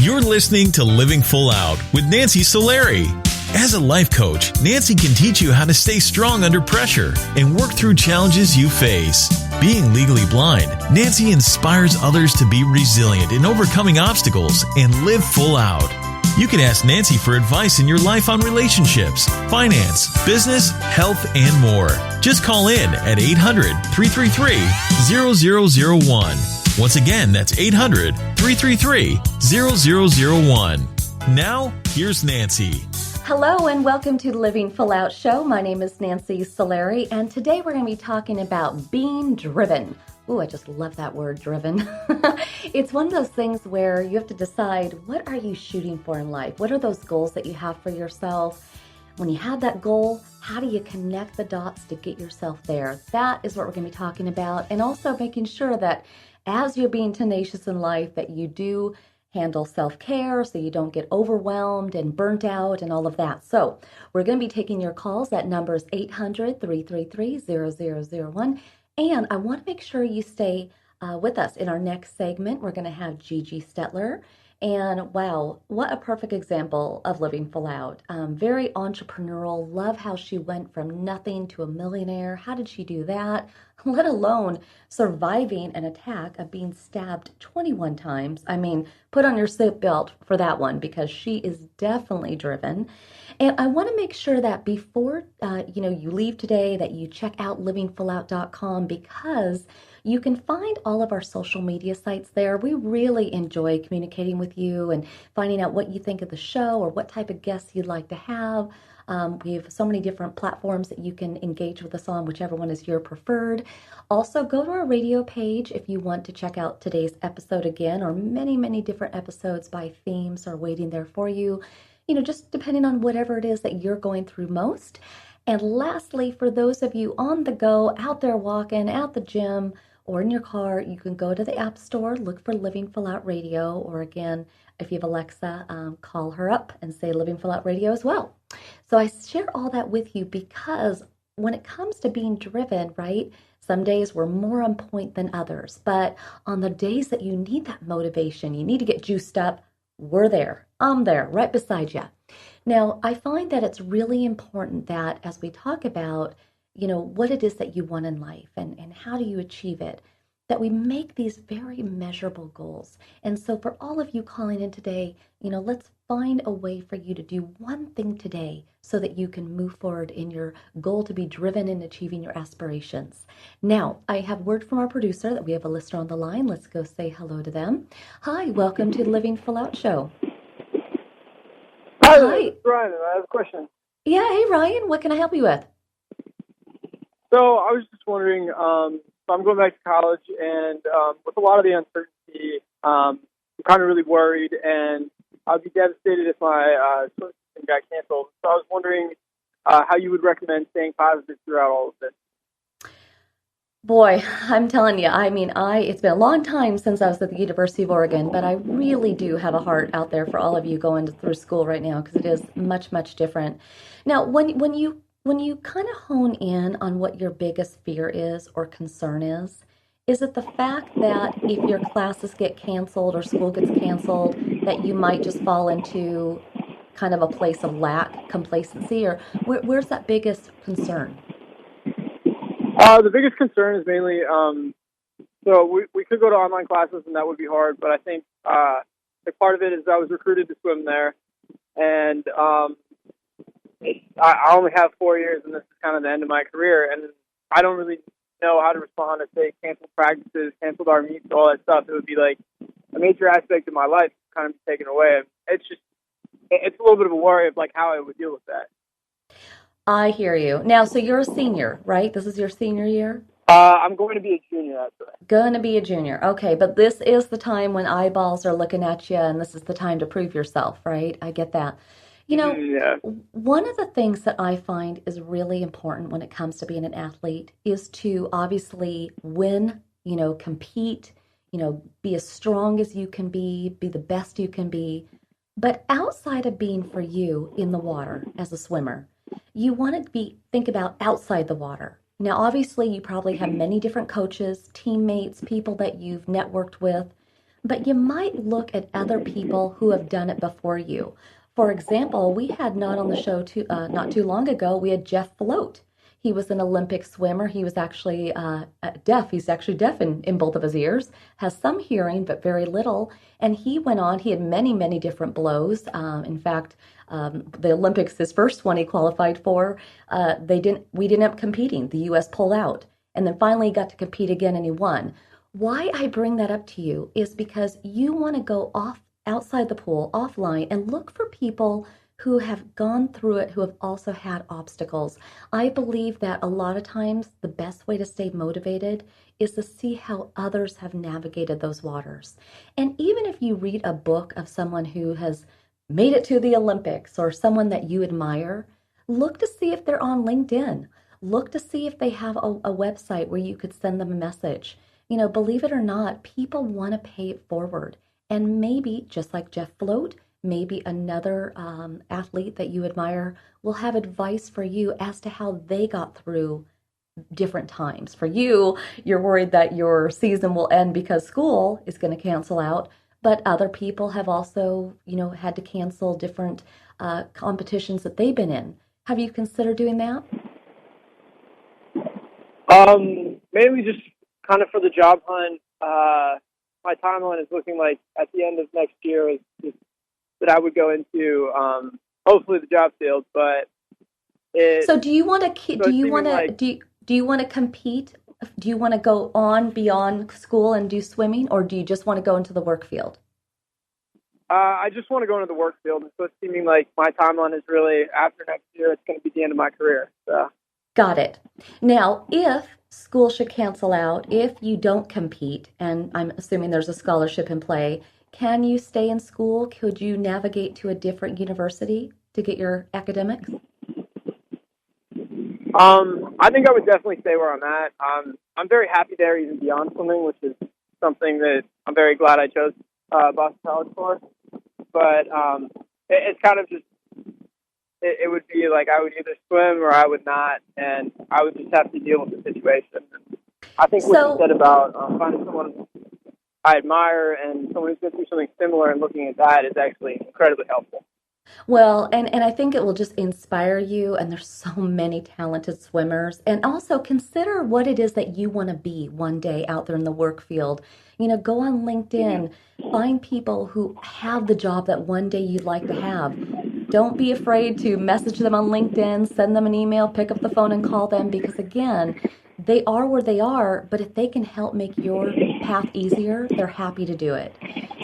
You're listening to Living Full Out with Nancy Solari. As a life coach, Nancy can teach you how to stay strong under pressure and work through challenges you face. Being legally blind, Nancy inspires others to be resilient in overcoming obstacles and live full out. You can ask Nancy for advice in your life on relationships, finance, business, health, and more. Just call in at 800-333-0001. Once again, that's 800-333-0001. Now, here's Nancy. Hello and welcome to the Living Full Out Show. My name is Nancy Solari, and today we're going to be talking about being driven. Ooh, I just love that word, driven. It's one of those things where you have to decide, what are you shooting for in life? What are those goals that you have for yourself? When you have that goal, how do you connect the dots to get yourself there? That is what we're going to be talking about, and also making sure that as you're being tenacious in life, that you do handle self-care so you don't get overwhelmed and burnt out and all of that. So we're going to be taking your calls. That number is 800-333-0001. And I want to make sure you stay with us. In our next segment, we're going to have Gigi Stetler. And wow, what a perfect example of living full out. Very entrepreneurial. Love how she went from nothing to a millionaire. How did she do that? Let alone surviving an attack of being stabbed 21 times. I mean, put on your seatbelt for that one, because she is definitely driven. And I want to make sure that before you leave today, that you check out livingfullout.com, because you can find all of our social media sites there. We really enjoy communicating with you and finding out what you think of the show or what type of guests you'd like to have. We have so many different platforms that you can engage with us on, whichever one is your preferred. Also, go to our radio page if you want to check out today's episode again, or many, many different episodes by themes are waiting there for you. Just depending on whatever it is that you're going through most. And lastly, for those of you on the go, out there walking, at the gym, or in your car, you can go to the App Store, look for Living Full Out Radio, or again, if you have Alexa, call her up and say Living Full Out Radio as well. So I share all that with you because when it comes to being driven, right, some days we're more on point than others. But on the days that you need that motivation, you need to get juiced up, we're there. I'm there, right beside you. Now, I find that it's really important that as we talk about what it is that you want in life and how do you achieve it, that we make these very measurable goals. And so for all of you calling in today, let's find a way for you to do one thing today so that you can move forward in your goal to be driven in achieving your aspirations. Now, I have word from our producer that we have a listener on the line. Let's go say hello to them. Hi, welcome to the Living Full Out Show. Hi, this is Ryan, and I have a question. Yeah, hey Ryan, what can I help you with? So I was just wondering, so I'm going back to college, and with a lot of the uncertainty, I'm kind of really worried, and I'd be devastated if my swim season got canceled. So I was wondering how you would recommend staying positive throughout all of this. Boy, I'm telling you, it's been a long time since I was at the University of Oregon, but I really do have a heart out there for all of you going through school right now, because it is much, much different. Now, when you kind of hone in on what your biggest fear is or concern is it the fact that if your classes get canceled or school gets canceled, that you might just fall into kind of a place of lack, complacency, or where's that biggest concern? The biggest concern is mainly, so we could go to online classes, and that would be hard, but I think the part of it is I was recruited to swim there, and I only have 4 years, and this is kind of the end of my career, and I don't really know how to respond if they canceled practices, canceled our meets, all that stuff. It would be like a major aspect of my life kind of taken away. It's a little bit of a worry of like how I would deal with that. I hear you. Now, so you're a senior, right? This is your senior year? I'm going to be a junior, actually. Going to be a junior. Okay, but this is the time when eyeballs are looking at you, and this is the time to prove yourself, right? I get that. Yeah. One of the things that I find is really important when it comes to being an athlete is to obviously win, compete, be as strong as you can be the best you can be. But outside of being for you in the water as a swimmer, you want to think about outside the water. Now, obviously, you probably have many different coaches, teammates, people that you've networked with. but you might look at other people who have done it before you. For example, we had not on the show not too long ago, we had Jeff Float. He was an Olympic swimmer. He was actually deaf. He's actually deaf in both of his ears, has some hearing, but very little. And he went on, he had many, many different blows. In fact, the Olympics, his first one he qualified for, we didn't end up competing. The U.S. pulled out. And then finally he got to compete again and he won. Why I bring that up to you is because you want to go outside the pool, offline, and look for people who have gone through it, who have also had obstacles. I believe that a lot of times the best way to stay motivated is to see how others have navigated those waters. And even if you read a book of someone who has made it to the Olympics or someone that you admire, look to see if they're on LinkedIn. Look to see if they have a website where you could send them a message. Believe it or not, people want to pay it forward. And maybe, just like Jeff Float, maybe another athlete that you admire will have advice for you as to how they got through different times. For you, you're worried that your season will end because school is going to cancel out, but other people have also, had to cancel different competitions that they've been in. Have you considered doing that? Mainly just kind of for the job hunt. My timeline is looking like at the end of next year is that I would go into hopefully the job field, but so do you want to do you want to do you want to compete? Do you want to go on beyond school and do swimming, or do you just want to go into the work field? I just want to go into the work field, and so it's seeming like my timeline is really after next year. It's going to be the end of my career. So. Got it. Now, if school should cancel out, if you don't compete, and I'm assuming there's a scholarship in play, can you stay in school? Could you navigate to a different university to get your academics? I think I would definitely stay where I'm at. I'm very happy there, even beyond swimming, which is something that I'm very glad I chose Boston College for. But it's kind of just, it would be like I would either swim or I would not, and I would just have to deal with the situation. I think what you said about finding someone I admire and someone who's going through something similar and looking at that is actually incredibly helpful. Well, and I think it will just inspire you, and there's so many talented swimmers. And also consider what it is that you want to be one day out there in the work field. Go on LinkedIn, find people who have the job that one day you'd like to have. Don't be afraid to message them on LinkedIn, send them an email, pick up the phone and call them, because again, they are where they are, but if they can help make your path easier, they're happy to do it.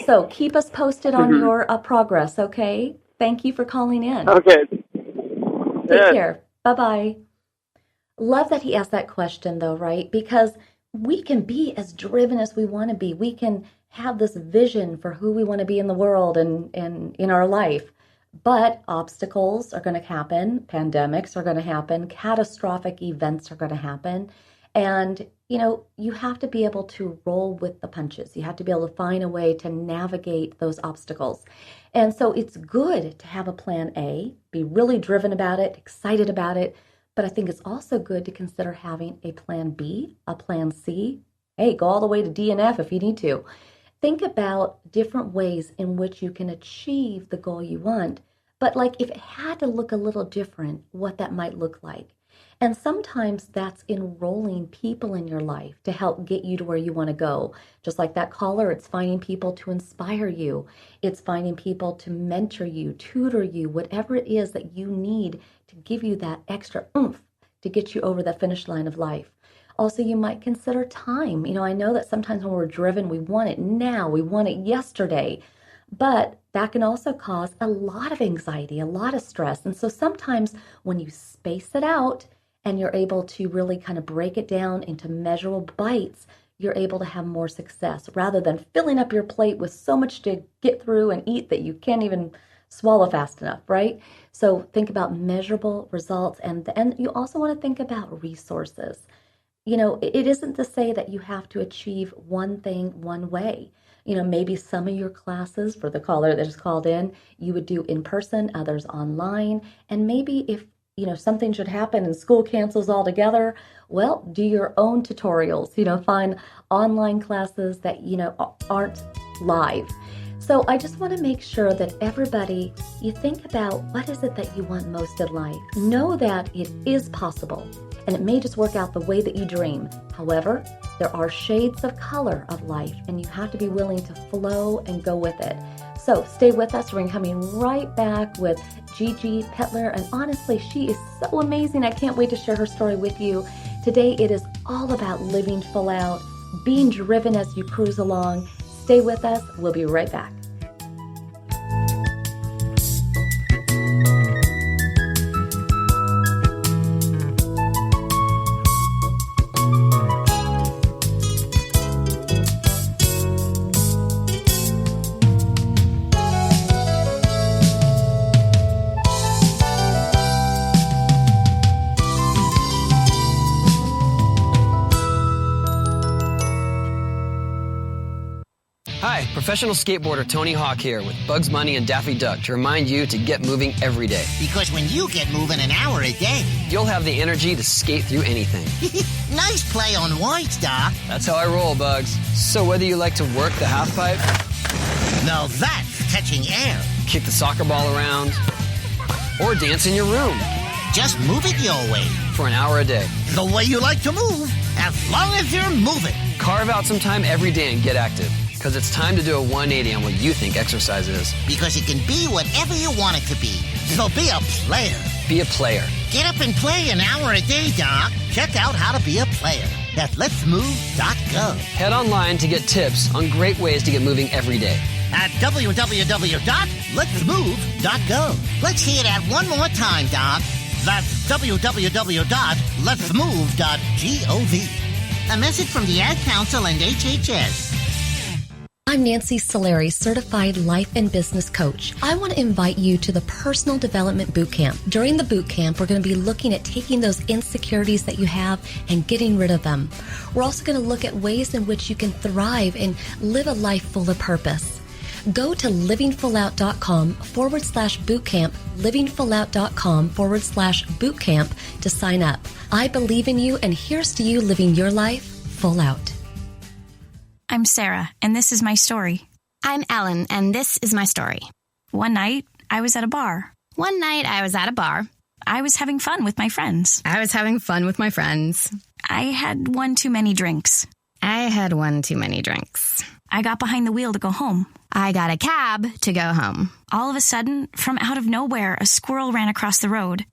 So keep us posted on your progress, okay? Thank you for calling in. Okay. Take care. Bye-bye. Love that he asked that question, though, right? Because we can be as driven as we want to be. We can have this vision for who we want to be in the world and in our life. But obstacles are going to happen. Pandemics are going to happen. Catastrophic events are going to happen. And, you have to be able to roll with the punches. You have to be able to find a way to navigate those obstacles. And so it's good to have a plan A, be really driven about it, excited about it. But I think it's also good to consider having a plan B, a plan C. Hey, go all the way to D and F if you need to. Think about different ways in which you can achieve the goal you want. But if it had to look a little different, what that might look like. And sometimes that's enrolling people in your life to help get you to where you want to go. Just like that caller, it's finding people to inspire you. It's finding people to mentor you, tutor you, whatever it is that you need to give you that extra oomph to get you over the finish line of life. Also, you might consider time. I know that sometimes when we're driven, we want it now, we want it yesterday. But that can also cause a lot of anxiety, a lot of stress. And so sometimes when you space it out and you're able to really kind of break it down into measurable bites, you're able to have more success rather than filling up your plate with so much to get through and eat that you can't even swallow fast enough, right? So think about measurable results, and you also want to think about resources. It isn't to say that you have to achieve one thing one way. Maybe some of your classes, for the caller that just called in, you would do in person, others online. And maybe if, something should happen and school cancels altogether, well, do your own tutorials, find online classes that, aren't, live. So I just want to make sure that everybody, you think about what is it that you want most in life. Know that it is possible, and it may just work out the way that you dream. However, there are shades of color of life, and you have to be willing to flow and go with it. So stay with us. We're coming right back with Gigi Stetler, and honestly, she is so amazing. I can't wait to share her story with you. Today, it is all about living full out, being driven as you cruise along. Stay with us. We'll be right back. Hi, professional skateboarder Tony Hawk here with Bugs Bunny and Daffy Duck to remind you to get moving every day. Because when you get moving an hour a day, you'll have the energy to skate through anything. Nice play on words, Doc. That's how I roll, Bugs. So whether you like to work the half pipe, now that's catching air, kick the soccer ball around, or dance in your room, just move it your way. For an hour a day. The way you like to move, as long as you're moving. Carve out some time every day and get active. Because it's time to do a 180 on what you think exercise is. Because it can be whatever you want it to be. So be a player. Be a player. Get up and play an hour a day, Doc. Check out how to be a player at letsmove.gov. Head online to get tips on great ways to get moving every day. At www.letsmove.gov. Let's hear that one more time, Doc. That's www.letsmove.gov. A message from the Ad Council and HHS. I'm Nancy Solari, Certified Life and Business Coach. I want to invite you to the Personal Development Bootcamp. During the bootcamp, we're going to be looking at taking those insecurities that you have and getting rid of them. We're also going to look at ways in which you can thrive and live a life full of purpose. Go to livingfullout.com/bootcamp, livingfullout.com/bootcamp to sign up. I believe in you, and here's to you living your life full out. I'm Sarah, and this is my story. I'm Ellen, and this is my story. One night, I was at a bar. I was having fun with my friends. I had one too many drinks. I got behind the wheel to go home. I got a cab to go home. All of a sudden, from out of nowhere, a squirrel ran across the road.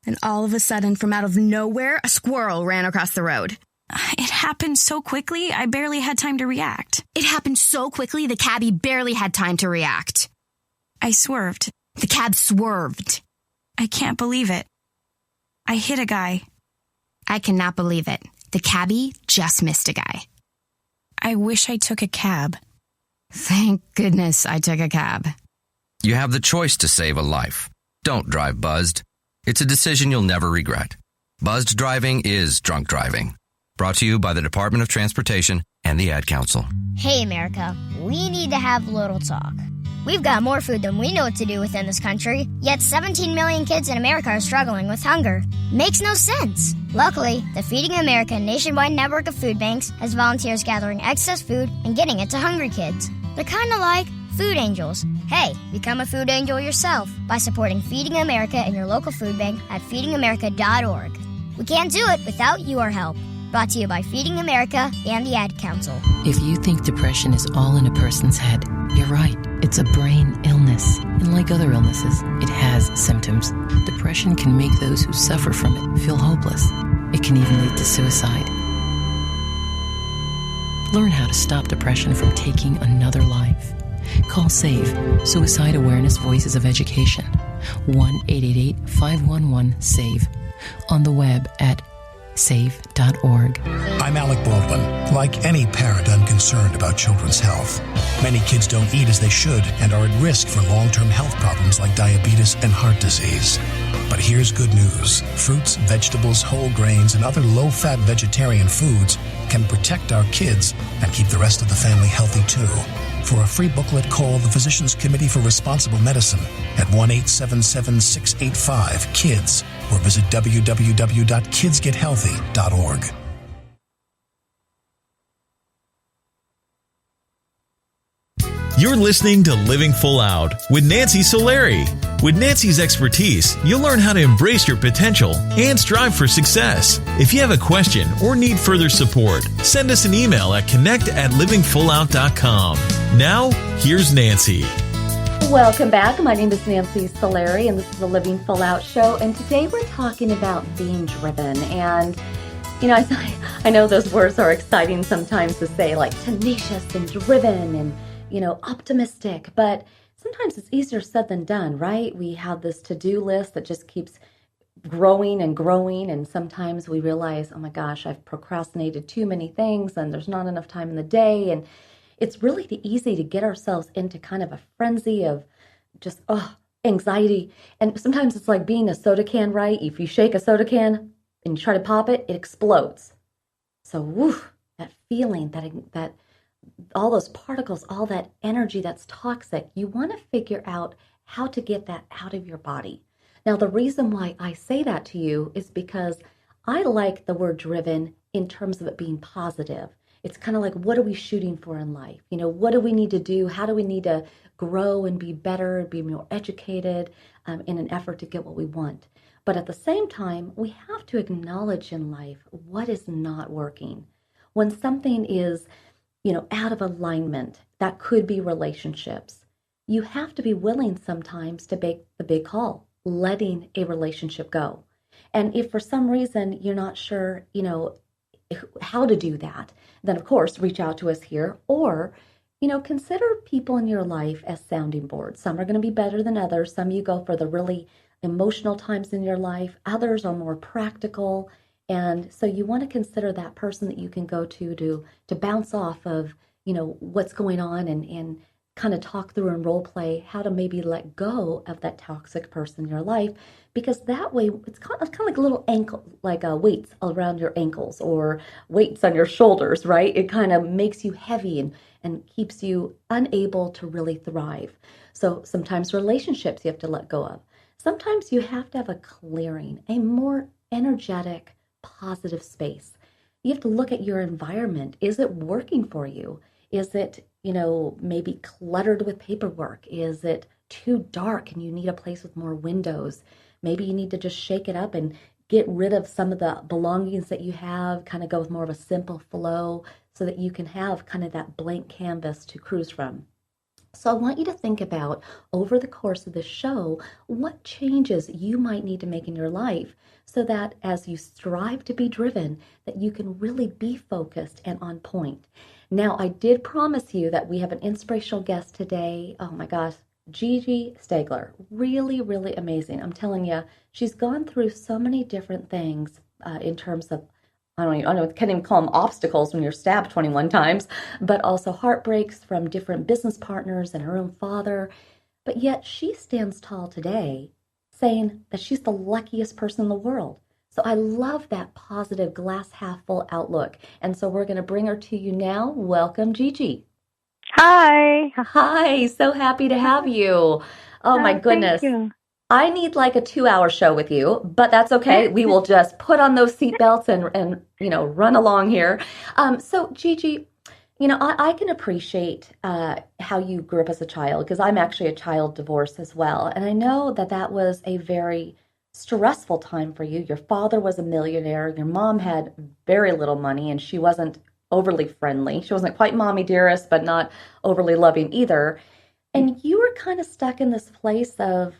It happened so quickly, I barely had time to react. The cabbie barely had time to react. I swerved. The cab swerved. I can't believe it. I hit a guy. I cannot believe it. The cabbie just missed a guy. I wish I took a cab. Thank goodness I took a cab. You have the choice to save a life. Don't drive buzzed. It's a decision you'll never regret. Buzzed driving is drunk driving. Brought to you by the Department of Transportation and the Ad Council. Hey, America, we need to have a little talk. We've got more food than we know what to do with in this country, yet 17 million kids in America are struggling with hunger. Makes no sense. Luckily, the Feeding America nationwide network of food banks has volunteers gathering excess food and getting it to hungry kids. They're kind of like food angels. Hey, become a food angel yourself by supporting Feeding America in your local food bank at feedingamerica.org. We can't do it without your help. Brought to you by Feeding America and the Ad Council. If you think depression is all in a person's head, you're right. It's a brain illness. And like other illnesses, it has symptoms. Depression can make those who suffer from it feel hopeless. It can even lead to suicide. Learn how to stop depression from taking another life. Call SAVE, Suicide Awareness Voices of Education, 1-888-511-SAVE, on the web at save.org. I'm Alec Baldwin. Like any parent, I'm concerned about children's health. Many kids don't eat as they should and are at risk for long-term health problems like diabetes and heart disease. But here's good news. Fruits, vegetables, whole grains, and other low-fat vegetarian foods can protect our kids and keep the rest of the family healthy too. For a free booklet, call the Physicians Committee for Responsible Medicine at 1-877-685-KIDS or visit www.kidsgethealthy.org. You're listening to Living Full Out with Nancy Solari. With Nancy's expertise, you'll learn how to embrace your potential and strive for success. If you have a question or need further support, send us an email at connect@livingfullout.com. Now, here's Nancy. Welcome back. My name is Nancy Solari, and this is the Living Full Out Show. And today we're talking about being driven. And, I know those words are exciting sometimes to say, like tenacious and driven and, optimistic. But sometimes it's easier said than done, right? We have this to-do list that just keeps growing and growing. And sometimes we realize, oh my gosh, I've procrastinated too many things and there's not enough time in the day. And it's really easy to get ourselves into kind of a frenzy of just, anxiety. And sometimes it's like being a soda can, right? If you shake a soda can and you try to pop it, it explodes. So, that feeling, that all those particles, all that energy that's toxic, you want to figure out how to get that out of your body. Now, the reason why I say that to you is because I like the word driven in terms of it being positive. It's kind of like, what are we shooting for in life? What do we need to do? How do we need to grow and be better, be more educated in an effort to get what we want? But at the same time, we have to acknowledge in life what is not working. When something is, out of alignment, that could be relationships. You have to be willing sometimes to make the big call, letting a relationship go. And if for some reason you're not sure, how to do that, then of course reach out to us here, or consider people in your life as sounding boards. Some are going to be better than others. Some you go for the really emotional times in your life. Others are more practical. And so you want to consider that person that you can go to bounce off of, what's going on and kind of talk through and role play how to maybe let go of that toxic person in your life, because that way it's kind of like a little ankle, like weights around your ankles or weights on your shoulders, right? It kind of makes you heavy and keeps you unable to really thrive. So sometimes relationships you have to let go of. Sometimes you have to have a clearing, a more energetic, positive space. You have to look at your environment. Is it working for you? Is it, maybe cluttered with paperwork? Is it too dark and you need a place with more windows? Maybe you need to just shake it up and get rid of some of the belongings that you have, kind of go with more of a simple flow so that you can have kind of that blank canvas to cruise from. So I want you to think about, over the course of the show, what changes you might need to make in your life so that as you strive to be driven, that you can really be focused and on point. Now, I did promise you that we have an inspirational guest today. Oh my gosh, Gigi Stetler. Really, really amazing. I'm telling you, she's gone through so many different things in terms of, I can't even call them obstacles when you're stabbed 21 times, but also heartbreaks from different business partners and her own father. But yet she stands tall today saying that she's the luckiest person in the world. So I love that positive glass half full outlook. And so we're going to bring her to you now. Welcome, Gigi. Hi. Hi. So happy to have you. Oh my goodness. Thank you. I need like a 2-hour show with you, but that's okay. We will just put on those seatbelts and run along here. So Gigi, I can appreciate how you grew up as a child, because I'm actually a child divorce as well. And I know that was a very stressful time for you. Your father was a millionaire. Your mom had very little money and she wasn't overly friendly. She wasn't quite mommy dearest, but not overly loving either. And you were kind of stuck in this place of,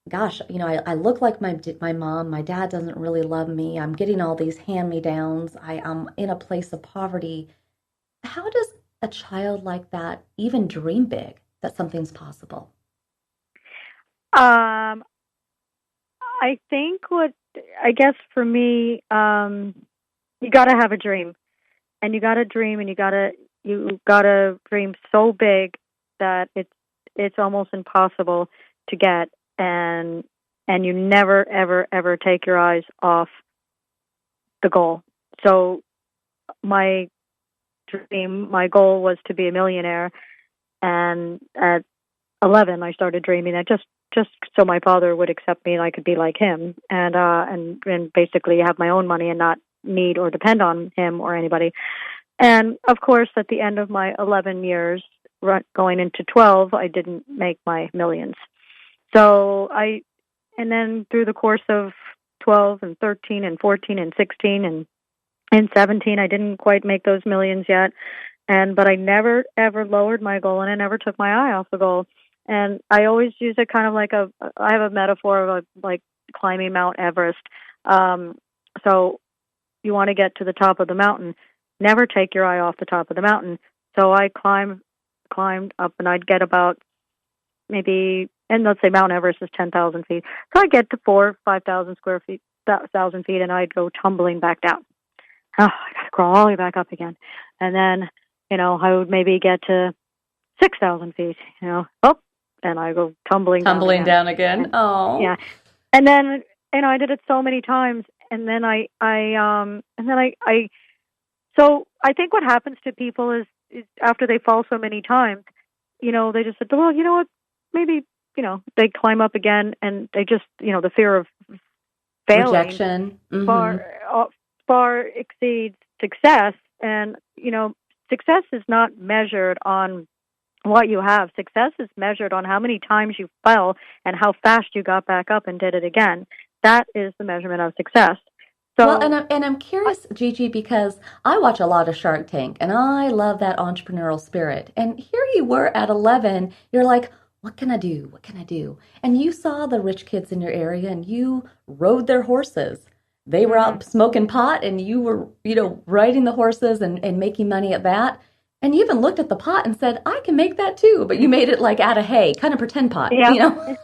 gosh, I look like my mom. My dad doesn't really love me. I'm getting all these hand-me-downs. I'm in a place of poverty. How does a child like that even dream big that something's possible? I guess for me, you got to have a dream, and you got to dream, and you got to dream so big that it's almost impossible to get, and you never ever take your eyes off the goal. So my goal was to be a millionaire, and at 11 I started dreaming that just so my father would accept me and I could be like him, and basically have my own money and not need or depend on him or anybody. And of course, at the end of my 11 years, going into 12, I didn't make my millions. So and then through the course of 12 and 13 and 14 and 16 and 17, I didn't quite make those millions yet. But I never, ever lowered my goal, and I never took my eye off the goal. And I always use it kind of like I have a metaphor of like climbing Mount Everest. So you want to get to the top of the mountain. Never take your eye off the top of the mountain. So I climbed up, and I'd get about maybe, and let's say Mount Everest is 10,000 feet. So I'd get to 4,000 or 5,000 square feet, 1,000 feet, and I'd go tumbling back down. Oh, I got to crawl all the way back up again. And then, I would maybe get to 6,000 feet, and I go tumbling down again. Oh, yeah. And then, I did it so many times, and then so I think what happens to people is after they fall so many times, they just said, well, you know what, maybe, they climb up again, and they just, the fear of failing rejection far exceeds success. And, success is not measured on what you have. Success is measured on how many times you fell and how fast you got back up and did it again. That is the measurement of success. So, well, and I'm curious, Gigi, because I watch a lot of Shark Tank, and I love that entrepreneurial spirit. And here you were at 11, you're like, what can I do? What can I do? And you saw the rich kids in your area, and you rode their horses. They were out smoking pot, and you were, riding the horses and making money at that. And you even looked at the pot and said, I can make that too. But you made it like out of hay, kind of pretend pot, Yeah.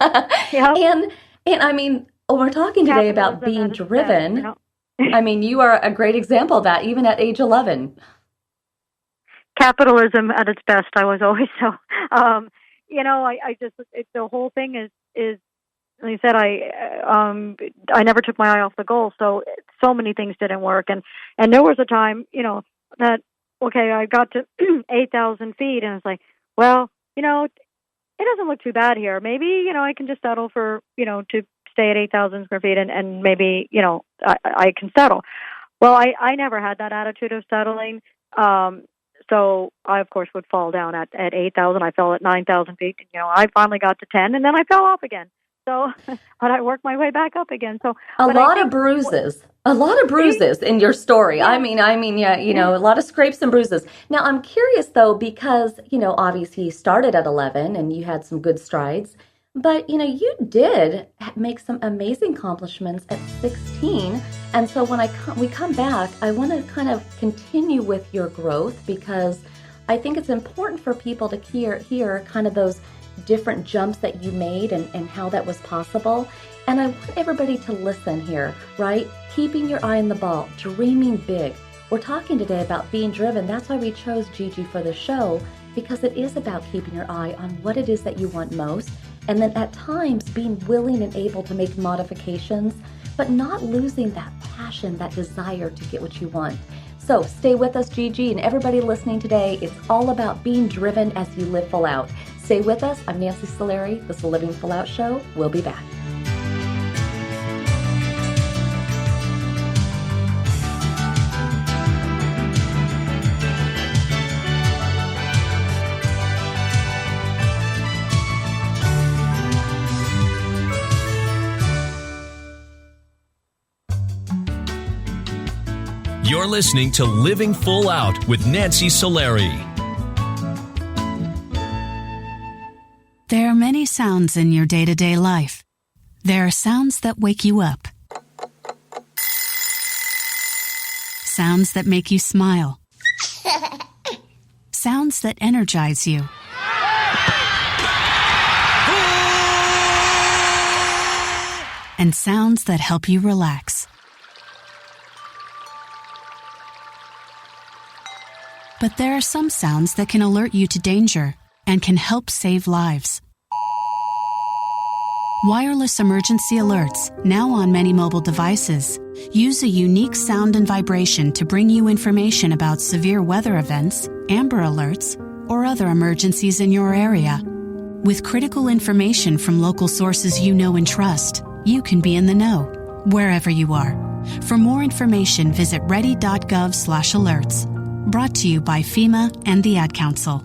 And I mean, we're talking today about being driven. I mean, you are a great example of that, even at age 11. Capitalism at its best. I was always so, the whole thing is, like I said, I never took my eye off the goal. So many things didn't work. And there was a time, that, okay, I got to 8,000 feet, and it's like, well, it doesn't look too bad here. Maybe, I can just settle for, to stay at 8,000 square feet, and maybe, I can settle. Well, I never had that attitude of settling. So I, of course, would fall down at 8,000. I fell at 9,000 feet. I finally got to 10, and then I fell off again. So, but I worked my way back up again. So a lot of bruises in your story. Yeah. I mean, yeah, a lot of scrapes and bruises. Now, I'm curious though, because, obviously you started at 11 and you had some good strides, but, you did make some amazing accomplishments at 16. And so when we come back, I want to kind of continue with your growth, because I think it's important for people to hear kind of those different jumps that you made and how that was possible. And I want everybody to listen here, right? Keeping your eye on the ball, dreaming big. We're talking today about being driven. That's why we chose Gigi for the show, because it is about keeping your eye on what it is that you want most. And then at times being willing and able to make modifications, but not losing that passion, that desire to get what you want. So stay with us, Gigi, and everybody listening today. It's all about being driven as you live full out. Stay with us. I'm Nancy Solari. This is the Living Full Out Show. We'll be back. You're listening to Living Full Out with Nancy Solari. There are many sounds in your day-to-day life. There are sounds that wake you up. Sounds that make you smile. Sounds that energize you. And sounds that help you relax. But there are some sounds that can alert you to danger and can help save lives. Wireless emergency alerts, now on many mobile devices, use a unique sound and vibration to bring you information about severe weather events, Amber Alerts, or other emergencies in your area. With critical information from local sources you know and trust, you can be in the know, wherever you are. For more information, visit ready.gov/alerts. Brought to you by FEMA and the Ad Council.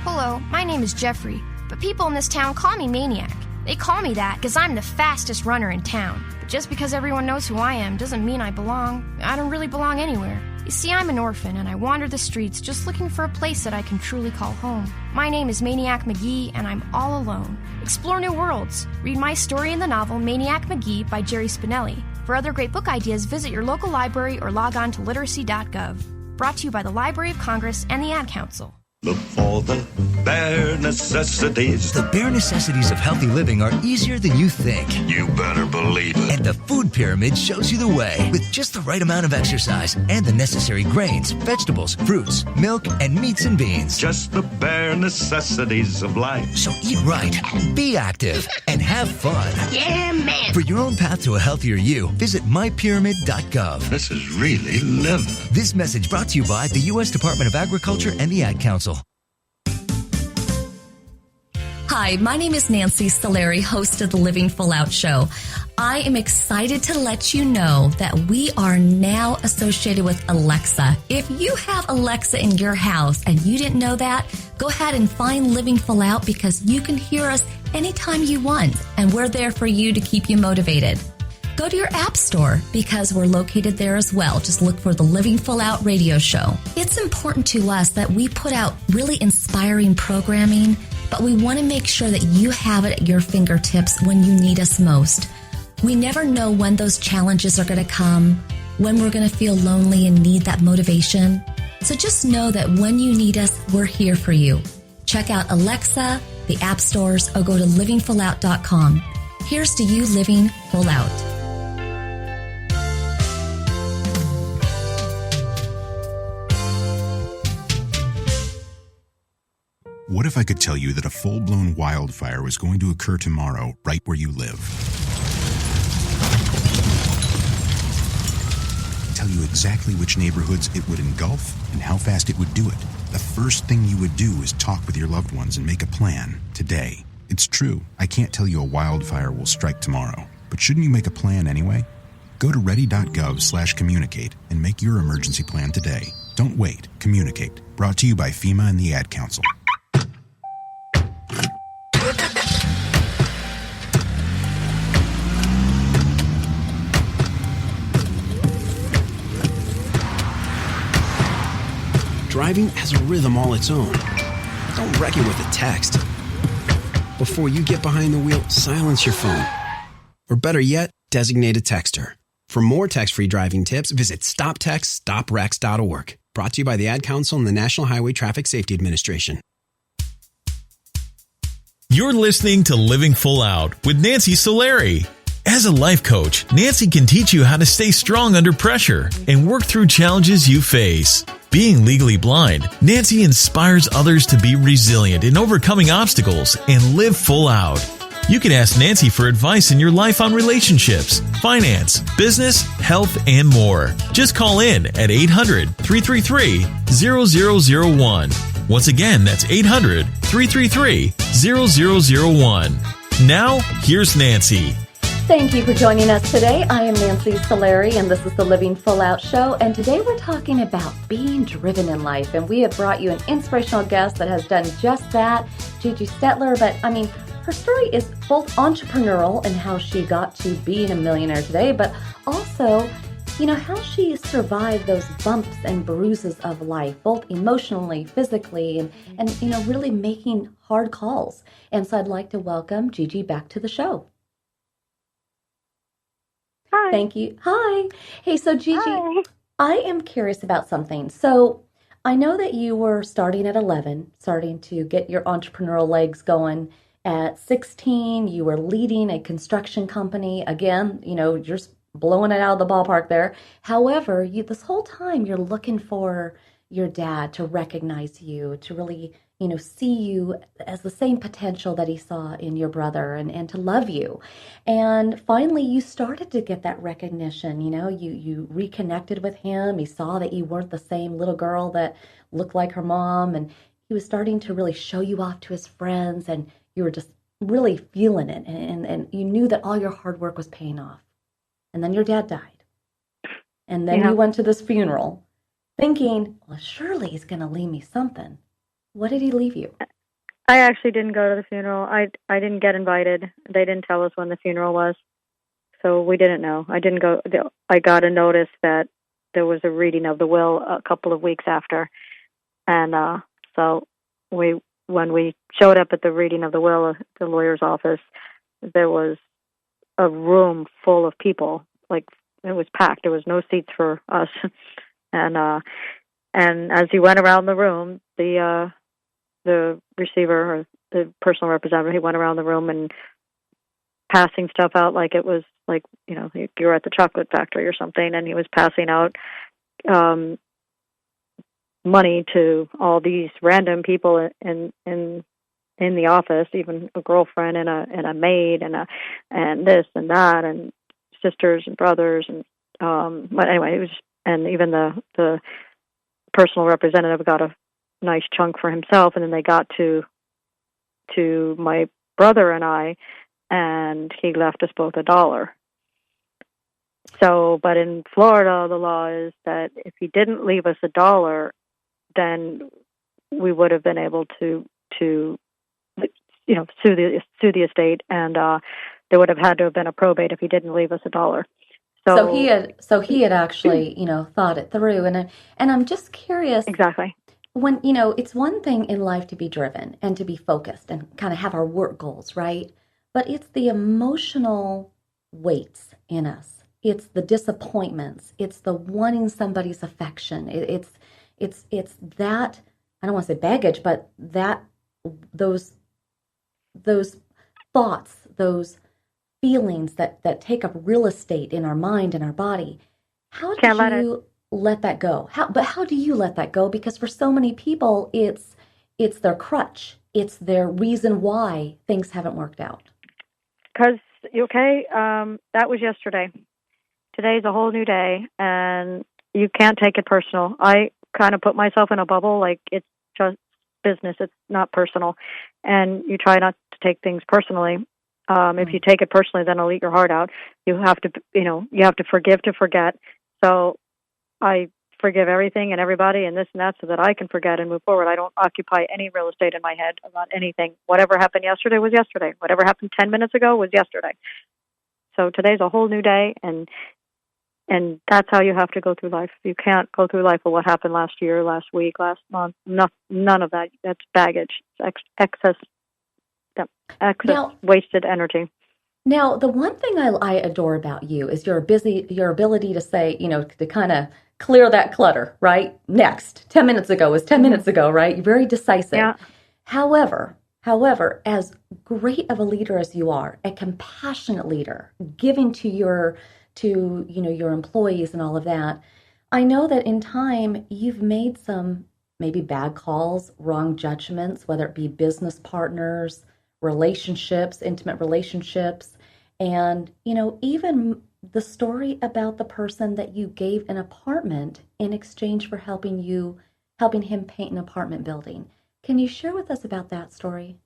Hello, my name is Jeffrey, but people in this town call me Maniac. They call me that because I'm the fastest runner in town. But just because everyone knows who I am doesn't mean I belong. I don't really belong anywhere. You see, I'm an orphan, and I wander the streets just looking for a place that I can truly call home. My name is Maniac McGee, and I'm all alone. Explore new worlds. Read my story in the novel Maniac McGee by Jerry Spinelli. For other great book ideas, visit your local library or log on to literacy.gov. Brought to you by the Library of Congress and the Ad Council. Look for the bare necessities. The bare necessities of healthy living are easier than you think. You better believe it. And the food pyramid shows you the way. With just the right amount of exercise and the necessary grains, vegetables, fruits, milk, and meats and beans. Just the bare necessities of life. So eat right, be active, and have fun. Yeah, man. For your own path to a healthier you, visit mypyramid.gov. This is really living. This message brought to you by the U.S. Department of Agriculture and the Ad Council. Hi, my name is Nancy Solari, host of the Living Full Out Show. I am excited to let you know that we are now associated with Alexa. If you have Alexa in your house and you didn't know that, go ahead and find Living Full Out because you can hear us anytime you want, and we're there for you to keep you motivated. Go to your app store because we're located there as well. Just look for the Living Full Out radio show. It's important to us that we put out really inspiring programming, but we want to make sure that you have it at your fingertips when you need us most. We never know when those challenges are going to come, when we're going to feel lonely and need that motivation. So just know that when you need us, we're here for you. Check out Alexa, the app stores, or go to livingfullout.com. Here's to you living full out. What if I could tell you that a full-blown wildfire was going to occur tomorrow right where you live? Tell you exactly which neighborhoods it would engulf and how fast it would do it. The first thing you would do is talk with your loved ones and make a plan today. It's true, I can't tell you a wildfire will strike tomorrow, but shouldn't you make a plan anyway? Go to ready.gov/communicate and make your emergency plan today. Don't wait, communicate. Brought to you by FEMA and the Ad Council. Driving has a rhythm all its own. Don't wreck it with a text. Before you get behind the wheel, silence your phone. Or better yet, designate a texter. For more text-free driving tips, visit stoptextstoprex.org. Brought to you by the Ad Council and the National Highway Traffic Safety Administration. You're listening to Living Full Out with Nancy Solari. As a life coach, Nancy can teach you how to stay strong under pressure and work through challenges you face. Being legally blind, Nancy inspires others to be resilient in overcoming obstacles and live full out. You can ask Nancy for advice in your life on relationships, finance, business, health, and more. Just call in at 800-333-0001. Once again, that's 800-333-0001. Now, here's Nancy. Thank you for joining us today. I am Nancy Solari, and this is the Living Full Out Show. And today we're talking about being driven in life. And we have brought you an inspirational guest that has done just that, Gigi Stetler. But, I mean, her story is both entrepreneurial and how she got to being a millionaire today, but also, you know, how she survived those bumps and bruises of life, both emotionally, physically, and you know, really making hard calls. And so I'd like to welcome Gigi back to the show. Hi. Thank you. Hi. Hey, so Gigi, Hi. I am curious about something. So I know that you were starting at 11, starting to get your entrepreneurial legs going. At 16, you were leading a construction company. Again, you know, you're blowing it out of the ballpark there. However, this whole time you're looking for your dad to recognize you, to really, you know, see you as the same potential that he saw in your brother and to love you. And finally, you started to get that recognition. You know, you reconnected with him. He saw that you weren't the same little girl that looked like her mom. And he was starting to really show you off to his friends. And you were just really feeling it. And you knew that all your hard work was paying off. And then your dad died. And then you went to this funeral thinking, well, surely he's going to leave me something. What did he leave you? I actually didn't go to the funeral. I didn't get invited. They didn't tell us when the funeral was, so we didn't know. I didn't go. I got a notice that there was a reading of the will a couple of weeks after, and so when we showed up at the reading of the will at the lawyer's office, there was a room full of people. Like, it was packed. There was no seats for us, and as he went around the room, the receiver or the personal representative, he went around the room and passing stuff out like it was like, you were at the chocolate factory or something, and he was passing out money to all these random people in the office, even a girlfriend and a maid and this and that and sisters and brothers and but anyway, it was, and even the personal representative got a nice chunk for himself, and then they got to my brother and I, and he left us both $1. So, but in Florida, the law is that if he didn't leave us $1, then we would have been able to sue the estate, and there would have had to have been a probate if he didn't leave us $1. So he had actually, thought it through, and I'm just curious. Exactly. When, it's one thing in life to be driven and to be focused and kind of have our work goals, right? But it's the emotional weights in us. It's the disappointments. It's the wanting somebody's affection. It's that, I don't want to say baggage, but those thoughts, those feelings that take up real estate in our mind and our body. How do you let that go? How do you let that go? Because for so many people, it's their crutch. It's their reason why things haven't worked out. Because, that was yesterday. Today's a whole new day, and you can't take it personal. I kind of put myself in a bubble, like it's just business. It's not personal. And you try not to take things personally. If you take it personally, then it'll eat your heart out. You have to forgive to forget. So I forgive everything and everybody and this and that so that I can forget and move forward. I don't occupy any real estate in my head about anything. Whatever happened yesterday was yesterday. Whatever happened 10 minutes ago was yesterday. So today's a whole new day, and that's how you have to go through life. You can't go through life with what happened last year, last week, last month. None of that. That's baggage. It's excess wasted energy. Now, the one thing I adore about you is your ability to say, to kind of clear that clutter, right? Next, 10 minutes ago was 10 minutes ago, right? You're very decisive. Yeah. However, as great of a leader as you are, a compassionate leader, giving to your employees and all of that, I know that in time you've made some maybe bad calls, wrong judgments, whether it be business partners, relationships, intimate relationships, and, even the story about the person that you gave an apartment in exchange for helping him paint an apartment building. Can you share with us about that story?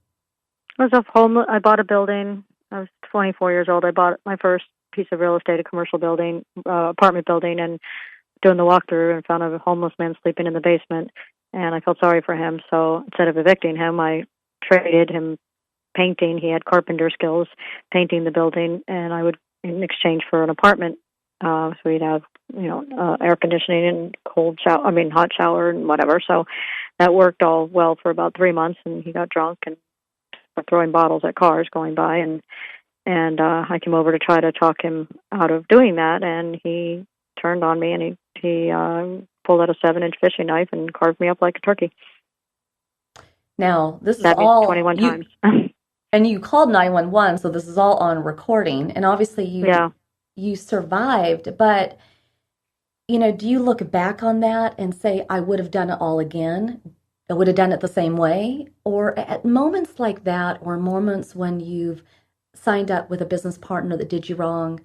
I bought a building. I was 24 years old. I bought my first piece of real estate, a commercial building, apartment building, and doing the walkthrough and found a homeless man sleeping in the basement. And I felt sorry for him. So instead of evicting him, I traded him painting. He had carpenter skills, painting the building, and I would, in exchange for an apartment, so we'd have, air conditioning and hot shower and whatever. So that worked all well for about 3 months, and he got drunk and throwing bottles at cars going by, and I came over to try to talk him out of doing that, and he turned on me, and he pulled out a 7-inch fishing knife and carved me up like a turkey. Now, this is all 21 times. And you called 911, so this is all on recording. And obviously you survived, but, do you look back on that and say, I would have done it all again? I would have done it the same way? Or at moments like that, or moments when you've signed up with a business partner that did you wrong,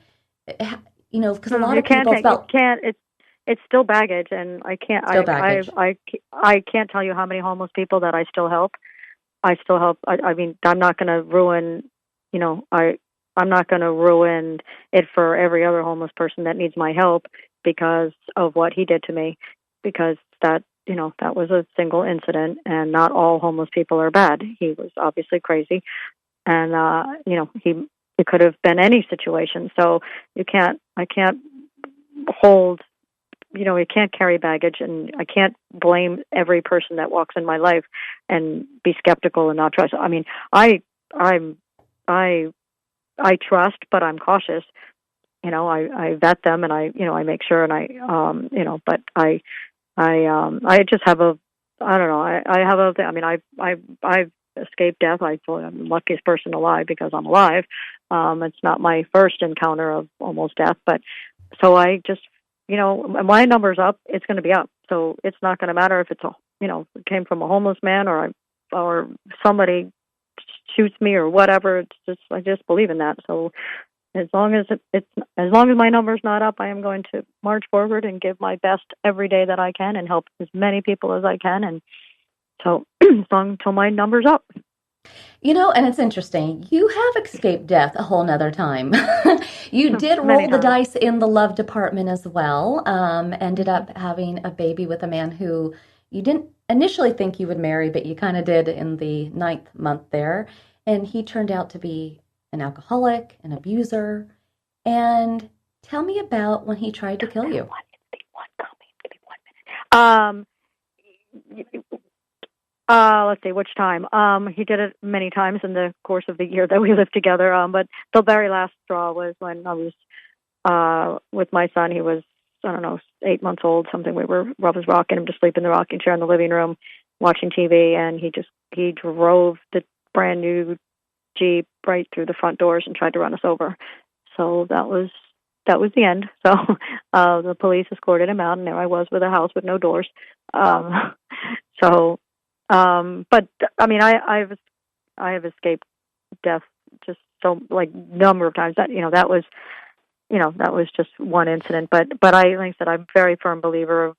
because a lot of people it's still baggage, and I can't. I can't tell you how many homeless people that I still help. I mean, I'm not going to ruin. I'm not going to ruin it for every other homeless person that needs my help because of what he did to me. Because that that was a single incident, and not all homeless people are bad. He was obviously crazy, and it could have been any situation. So I can't hold, you can't carry baggage, and I can't blame every person that walks in my life and be skeptical and not trust. I mean, I trust, but I'm cautious. I vet them, and I make sure, and but I just have I've escaped death. I feel I'm the luckiest person alive because I'm alive. It's not my first encounter of almost death, but so I just, my number's up, it's going to be up. So it's not going to matter if it's it came from a homeless man or somebody shoots me or whatever. It's just, I just believe in that. So as long as my number's not up, I am going to march forward and give my best every day that I can and help as many people as I can. And so as long until my number's up. And it's interesting. You have escaped death a whole nother time. You did roll the dice in the love department as well. Ended up having a baby with a man who you didn't initially think you would marry, but you kind of did in the 9th month there. And he turned out to be an alcoholic, an abuser. And tell me about when he tried to kill you. Let's see, which time? He did it many times in the course of the year that we lived together. But the very last straw was when I was with my son. He was, 8 months old, something. I was rocking him to sleep in the rocking chair in the living room, watching TV, and he drove the brand new Jeep right through the front doors and tried to run us over. So that was the end. So the police escorted him out, and there I was with a house with no doors. But I mean, I have escaped death just so number of times. That was just one incident. But like I said, I'm a very firm believer of,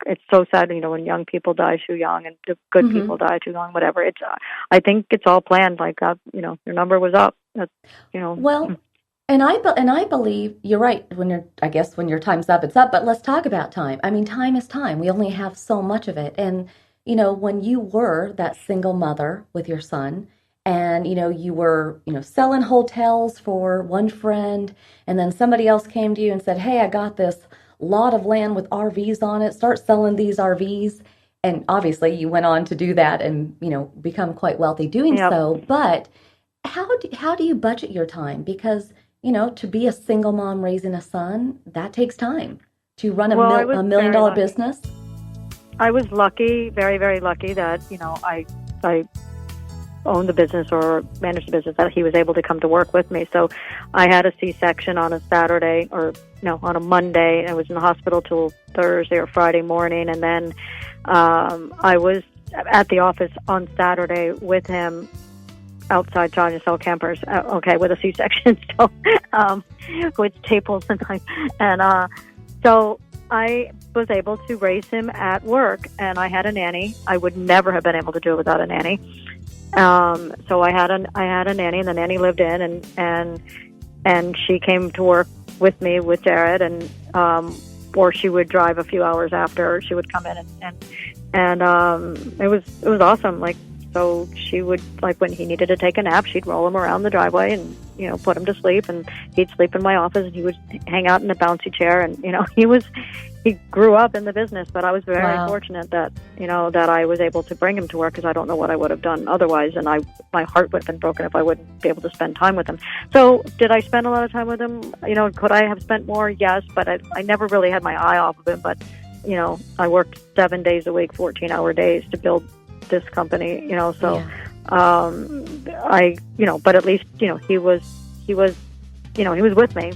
it's so sad, when young people die too young and good people die too young, whatever. It's, I think it's all planned. Your number was up. That's, Well, and I believe you're right. When your time's up, it's up. But let's talk about time. I mean, time is time. We only have so much of it. And when you were that single mother with your son, and you were selling hotels for one friend, and then somebody else came to you and said, "Hey, I got this lot of land with RVs on it. Start selling these RVs." And obviously, you went on to do that and become quite wealthy doing so. But how do you budget your time? Because to be a single mom raising a son, that takes time. To run a $1 million business. I was lucky, very, very lucky that, I owned the business or managed the business, that he was able to come to work with me. So I had a C-section on a Saturday on a Monday, and I was in the hospital till Thursday or Friday morning. And then I was at the office on Saturday with him outside trying to sell campers, with a C-section, so, with staples and so I was able to raise him at work, and I had a nanny. I would never have been able to do it without a nanny. So I had a nanny, and the nanny lived in, and she came to work with me with Jared, and or she would drive a few hours after. She would come in, and it was awesome. So she would, when he needed to take a nap, she'd roll him around the driveway and, put him to sleep, and he'd sleep in my office, and he would hang out in a bouncy chair. And, he grew up in the business, but I was very fortunate that, that I was able to bring him to work, because I don't know what I would have done otherwise. And my heart would have been broken if I wouldn't be able to spend time with him. So did I spend a lot of time with him? Could I have spent more? Yes, but I never really had my eye off of him. But, I worked 7 days a week, 14-hour days to build this company, so but at least he was with me.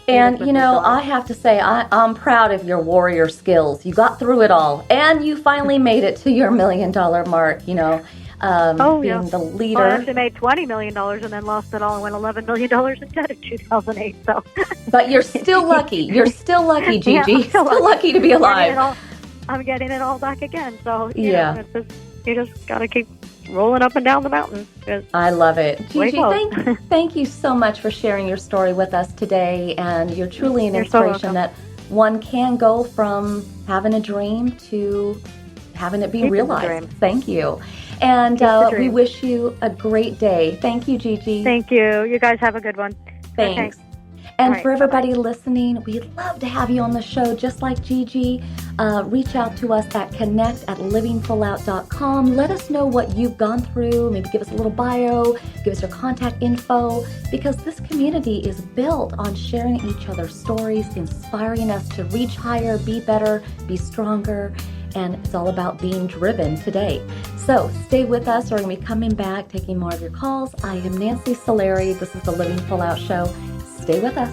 And I have to say, I'm proud of your warrior skills. You got through it all, and you finally made it to your $1 million mark. Being the leader. I actually made $20 million and then lost it all and went $11 million in debt in 2008. So, but you're still lucky. You're still lucky, Gigi. Yeah, still lucky to be alive. I'm getting it all back again. So you just got to keep rolling up and down the mountain. I love it. Gigi, thank you so much for sharing your story with us today. And you're truly an inspiration that one can go from having a dream to having it be Keep realized. Thank you. And we wish you a great day. Thank you, Gigi. Thank you. You guys have a good one. Thanks. Okay. And All for right, everybody listening, we'd love to have you on the show just like Gigi. Reach out to us at connect@livingfullout.com. Let us know what you've gone through. Maybe give us a little bio, give us your contact info, because this community is built on sharing each other's stories, inspiring us to reach higher, be better, be stronger, and it's all about being driven today. So stay with us. We're going to be coming back, taking more of your calls. I am Nancy Solari. This is the Living Full Out Show. Stay with us.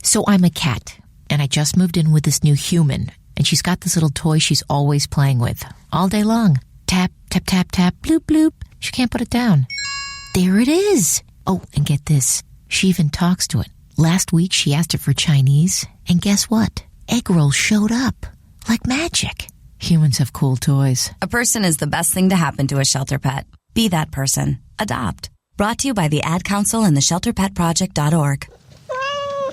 So I'm a cat, and I just moved in with this new human, and she's got this little toy she's always playing with, all day long. Tap, tap, tap, tap, bloop, bloop. She can't put it down. There it is. Oh, and get this. She even talks to it. Last week, she asked it for Chinese, and guess what? Egg rolls showed up. Like magic. Humans have cool toys. A person is the best thing to happen to a shelter pet. Be that person. Adopt. Brought to you by the Ad Council and the ShelterPetProject.org.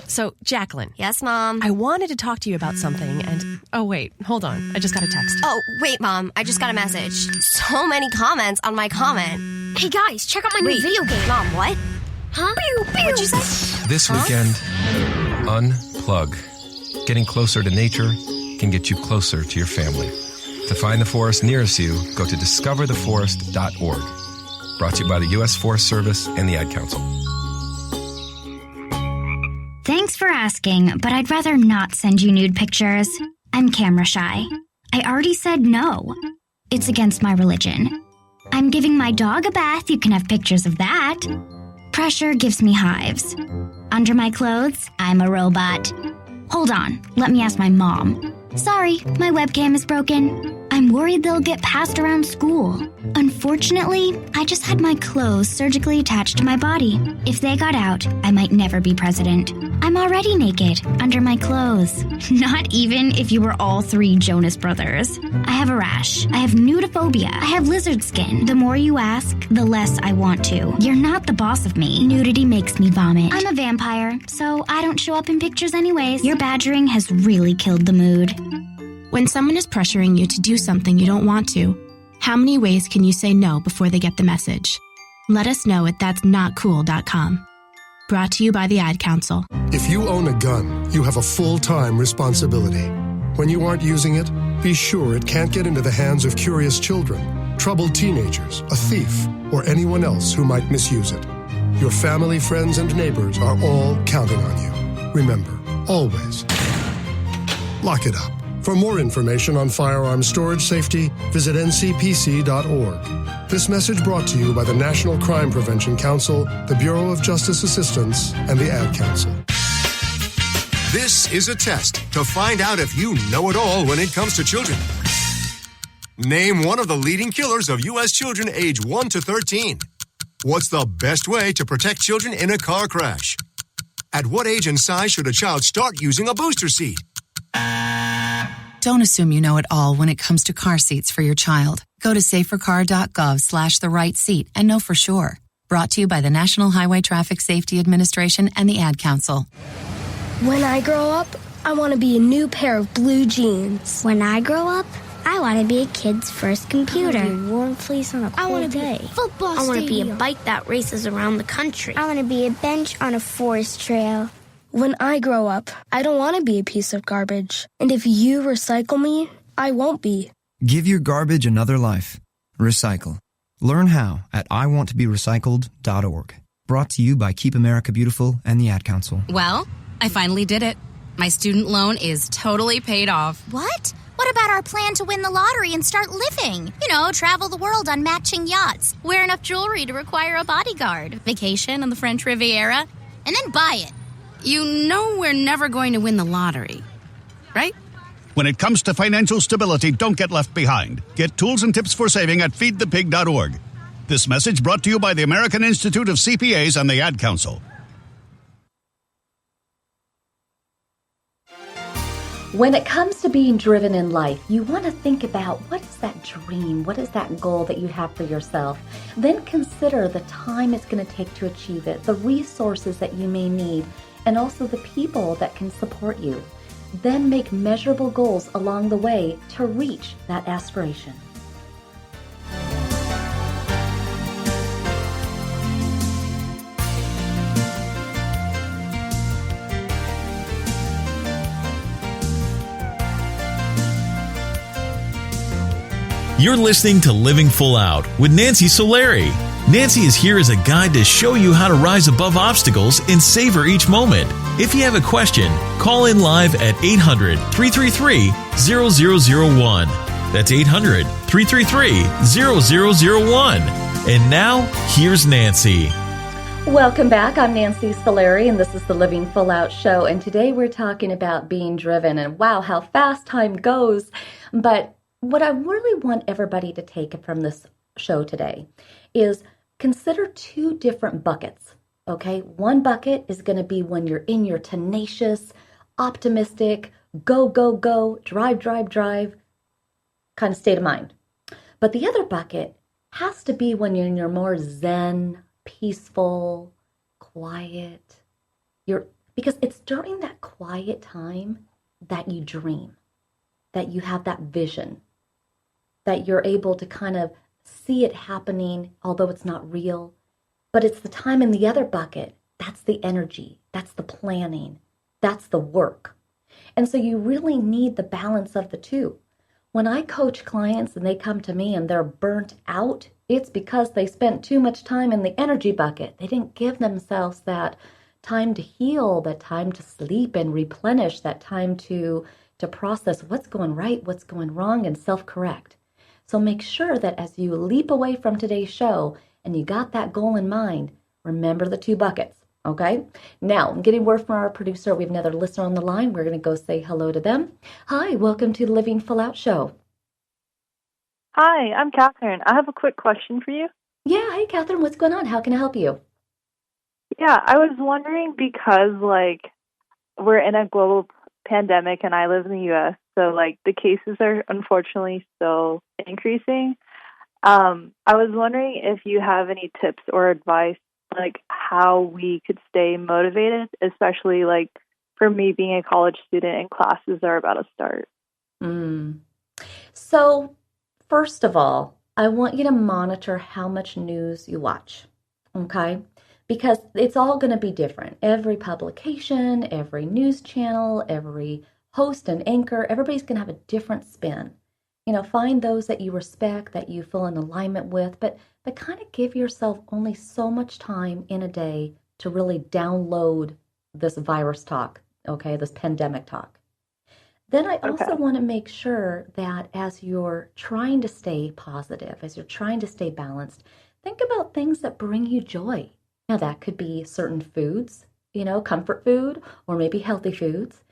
So, Jacqueline. Yes, Mom? I wanted to talk to you about something, and... Oh, wait. Hold on. I just got a text. Oh, wait, Mom. I just got a message. So many comments on my comment. Hey, guys, check out my new video game. Mom, what? Huh? Pew, pew. What'd you say? This weekend, unplug. Getting closer to nature can get you closer to your family. To find the forest nearest you, go to discovertheforest.org. Brought to you by the U.S. Forest Service and the Ad Council. Thanks for asking, but I'd rather not send you nude pictures. I'm camera shy. I already said no. It's against my religion. I'm giving my dog a bath. You can have pictures of that. Pressure gives me hives. Under my clothes, I'm a robot. Hold on, let me ask my mom. Sorry, my webcam is broken. I'm worried they'll get passed around school. Unfortunately, I just had my clothes surgically attached to my body. If they got out, I might never be president. I'm already naked, under my clothes. Not even if you were all three Jonas Brothers. I have a rash. I have nudophobia. I have lizard skin. The more you ask, the less I want to. You're not the boss of me. Nudity makes me vomit. I'm a vampire, so I don't show up in pictures anyways. Your badgering has really killed the mood. When someone is pressuring you to do something you don't want to, how many ways can you say no before they get the message? Let us know at that'snotcool.com. Brought to you by the Ad Council. If you own a gun, you have a full-time responsibility. When you aren't using it, be sure it can't get into the hands of curious children, troubled teenagers, a thief, or anyone else who might misuse it. Your family, friends, and neighbors are all counting on you. Remember, always, lock it up. For more information on firearms storage safety, visit ncpc.org. This message brought to you by the National Crime Prevention Council, the Bureau of Justice Assistance, and the Ad Council. This is a test to find out if you know it all when it comes to children. Name one of the leading killers of U.S. children age 1 to 13. What's the best way to protect children in a car crash? At what age and size should a child start using a booster seat? Don't assume you know it all when it comes to car seats for your child. Go to safercar.gov/the-right-seat and know for sure. Brought to you by the National Highway Traffic Safety Administration and the Ad Council. When I grow up, I want to be a new pair of blue jeans. When I grow up, I want to be a kid's first computer. I want to be a warm fleece on a cold day. Football I want to be a bike that races around the country. I want to be a bench on a forest trail. When I grow up, I don't want to be a piece of garbage. And if you recycle me, I won't be. Give your garbage another life. Recycle. Learn how at iwanttoberecycled.org. Brought to you by Keep America Beautiful and the Ad Council. Well, I finally did it. My student loan is totally paid off. What? What about our plan to win the lottery and start living? You know, travel the world on matching yachts, wear enough jewelry to require a bodyguard, vacation on the French Riviera, and then buy it. You know we're never going to win the lottery, right? When it comes to financial stability, don't get left behind. Get tools and tips for saving at feedthepig.org. This message brought to you by the American Institute of CPAs and the Ad Council. When it comes to being driven in life, you want to think about what is that dream, what is that goal that you have for yourself. Then consider the time it's going to take to achieve it, the resources that you may need, and also the people that can support you. Then make measurable goals along the way to reach that aspiration. You're listening to Living Full Out with Nancy Solari. Nancy is here as a guide to show you how to rise above obstacles and savor each moment. If you have a question, call in live at 800-333-0001. That's 800-333-0001. And now, here's Nancy. Welcome back. I'm Nancy Solari, and this is the Living Full Out Show. And today we're talking about being driven. And wow, how fast time goes. But what I really want everybody to take from this show today is consider two different buckets, okay? One bucket is going to be when you're in your tenacious, optimistic, go, go, go, drive, drive, drive kind of state of mind. But the other bucket has to be when you're in your more zen, peaceful, quiet. Because it's during that quiet time that you dream, that you have that vision, that you're able to kind of see it happening, although it's not real. But it's the time in the other bucket. That's the energy. That's the planning. That's the work. And so you really need the balance of the two. When I coach clients and they come to me and they're burnt out, it's because they spent too much time in the energy bucket. They didn't give themselves that time to heal, that time to sleep and replenish, that time to process what's going right, what's going wrong, and self-correct. So make sure that as you leap away from today's show and you got that goal in mind, remember the two buckets, okay? Now, I'm getting word from our producer. We have another listener on the line. We're going to go say hello to them. Hi, welcome to the Living Full Out Show. Hi, I'm Catherine. I have a quick question for you. Yeah, hey, Catherine, what's going on? How can I help you? Yeah, I was wondering because, we're in a global pandemic and I live in the U.S., so, the cases are unfortunately still increasing. I was wondering if you have any tips or advice, how we could stay motivated, especially, for me being a college student and classes are about to start. So, first of all, I want you to monitor how much news you watch, okay? Because it's all going to be different. Every publication, every news channel, every host and anchor, everybody's going to have a different spin. Find those that you respect, that you feel in alignment with, but kind of give yourself only so much time in a day to really download this virus talk, okay, this pandemic talk. Then I also want to make sure that as you're trying to stay positive, as you're trying to stay balanced, think about things that bring you joy. Now, that could be certain foods, comfort food, or maybe healthy foods.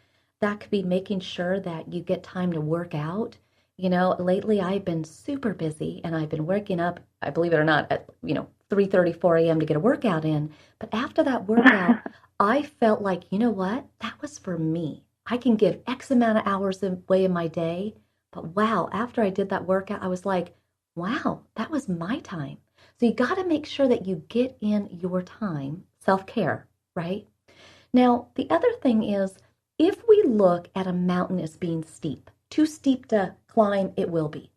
That could be making sure that you get time to work out. Lately I've been super busy and I've been waking up, I believe it or not, at, 3:30, 4 a.m. to get a workout in. But after that workout, I felt like, you know what? That was for me. I can give X amount of hours away in my day. But wow, after I did that workout, I was like, wow, that was my time. So you got to make sure that you get in your time, self-care, right? Now, the other thing is, if we look at a mountain as being steep, too steep to climb, it will be.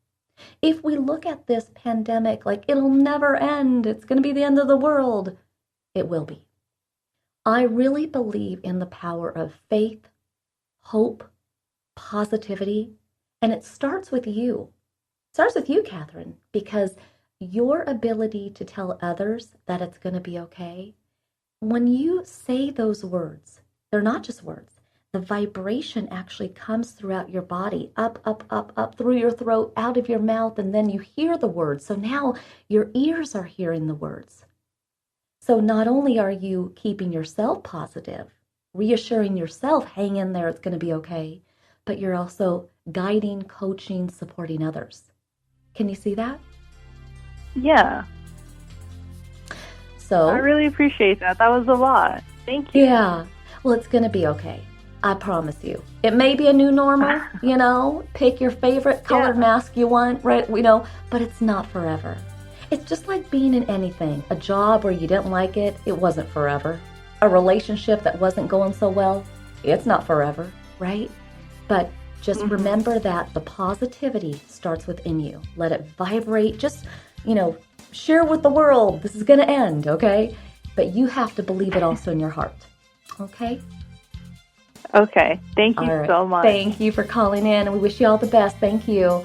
If we look at this pandemic like it'll never end, it's going to be the end of the world, it will be. I really believe in the power of faith, hope, positivity, and it starts with you. It starts with you, Catherine, because your ability to tell others that it's going to be okay, when you say those words, they're not just words. The vibration actually comes throughout your body, up, up, up, up through your throat, out of your mouth, and then you hear the words. So now your ears are hearing the words. So not only are you keeping yourself positive, reassuring yourself, hang in there, it's going to be okay, but you're also guiding, coaching, supporting others. Can you see that? Yeah. So I really appreciate that. That was a lot. Thank you. Yeah. Well, it's going to be okay. I promise you. It may be a new normal, pick your favorite colored mask you want, right? But it's not forever. It's just like being in anything. A job where you didn't like it, it wasn't forever. A relationship that wasn't going so well, it's not forever, right? But just remember that the positivity starts within you. Let it vibrate. Just, share with the world. This is going to end, okay? But you have to believe it also in your heart, okay? Okay. Thank you so much. Thank you for calling in, and we wish you all the best. Thank you.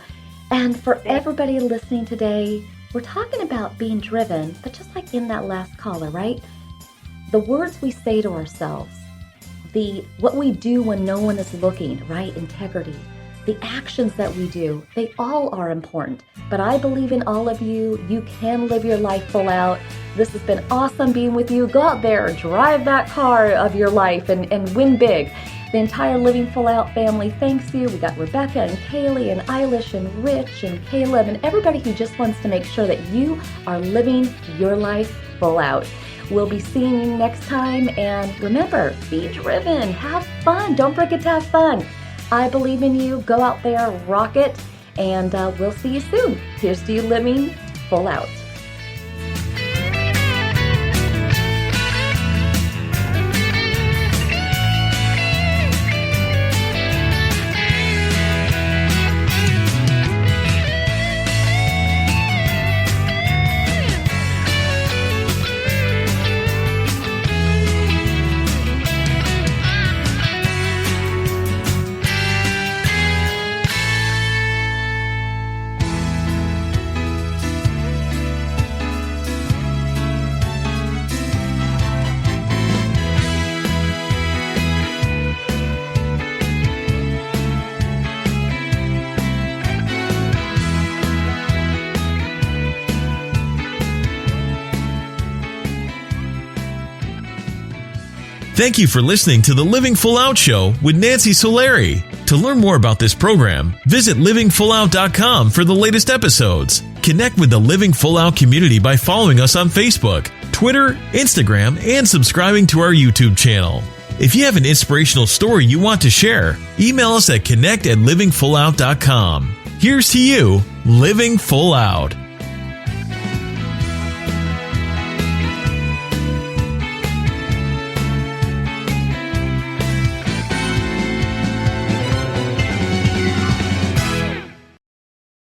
And for everybody listening today, we're talking about being driven, but just like in that last caller, right? The words we say to ourselves, what we do when no one is looking, right? Integrity. The actions that we do, they all are important. But I believe in all of you. You can live your life full out. This has been awesome being with you. Go out there, drive that car of your life and win big. The entire Living Full Out family thanks you. We got Rebecca and Kaylee and Eilish and Rich and Caleb and everybody who just wants to make sure that you are living your life full out. We'll be seeing you next time. And remember, be driven. Have fun. Don't forget to have fun. I believe in you. Go out there, rock it, and we'll see you soon. Here's to you living full out. Thank you for listening to the Living Full Out Show with Nancy Solari. To learn more about this program, visit livingfullout.com for the latest episodes. Connect with the Living Full Out community by following us on Facebook, Twitter, Instagram, and subscribing to our YouTube channel. If you have an inspirational story you want to share, email us at connect@livingfullout.com. Here's to you, living full out.